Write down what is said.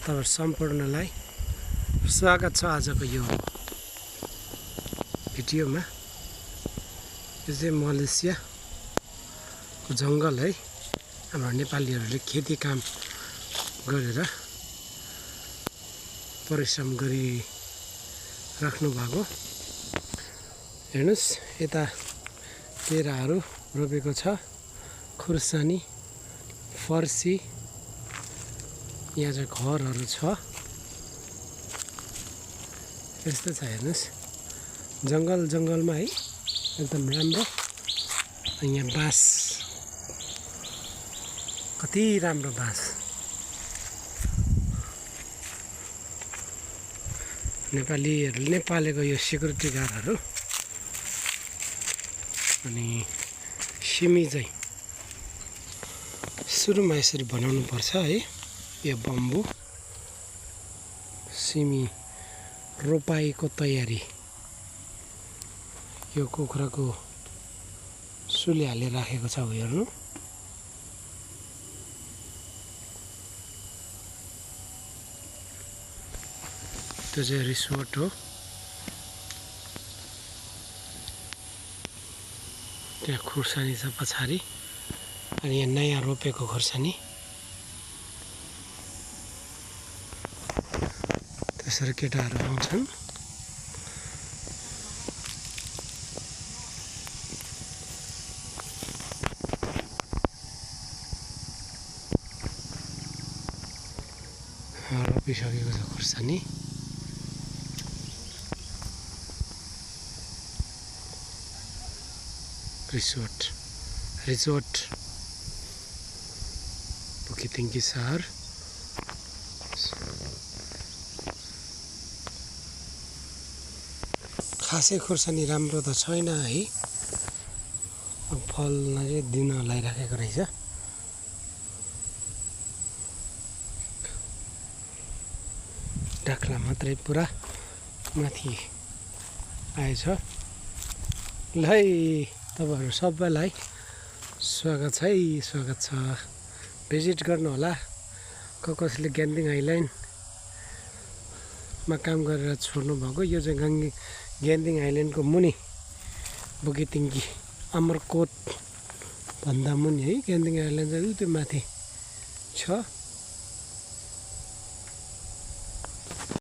तपाईहरु सम्पूर्णलाई स्वागत छ आजको यो भिडियोमा। यो चाहिँ मलेसियाको जंगल है। हाम्रो नेपालीहरूले खेती काम गरेर परिश्रम गरी राख्नु भएको। हेर्नुस् यता केराहरू रोपेको छ, खुर्सानी, फर्सी, यहाँ चाहिँ घरहरू छ। यस्तो छ हेर्नुस्, जंगलमा है एकदम राम्रो। यहाँ बाँस, कति राम्रो बाँस। नेपालीहरूले पालेको यो सिक्युरिटी गार्डहरू। अनि सिमी चाहिँ सुरुमा यसरी बनाउनु पर्छ है। यो बम्बु सिमी रोपाईको तयारी। यो कुखुराको सुली हालेर राखेको छ हेर्नु। त्यो चाहिँ रिसोर्ट हो। त्यहाँ खुर्सानी छ पछाडि, अनि यहाँ नयाँ रोपेको खुर्सानी। त्यसरी केटाहरू आउँछन्। रोपिसकेको छ खुर्सानी। रिसोर्ट बुकितिङकी सहर। खासै खुर्सानी राम्रो त छैन है। फल चाहिँ दिन लगाइराखेको रहेछ। डाक्ला मात्रै पुरा माथि आएछ। ल है तपाईहरु सबैलाई स्वागत छ है, स्वागत छ। भिजिट गर्नु होला। कसले ग्यान्दिङ आइल्यान्डमा काम गरेर छोड्नु भएको। यो चाहिँ ग्यान्दिङ आइल्यान्डको मुनि बुकितिङकी अमरकोट भन्दा मुनि है। ग्यान्दिङ आइल्यान्ड चाहिँ त्यो माथि छ।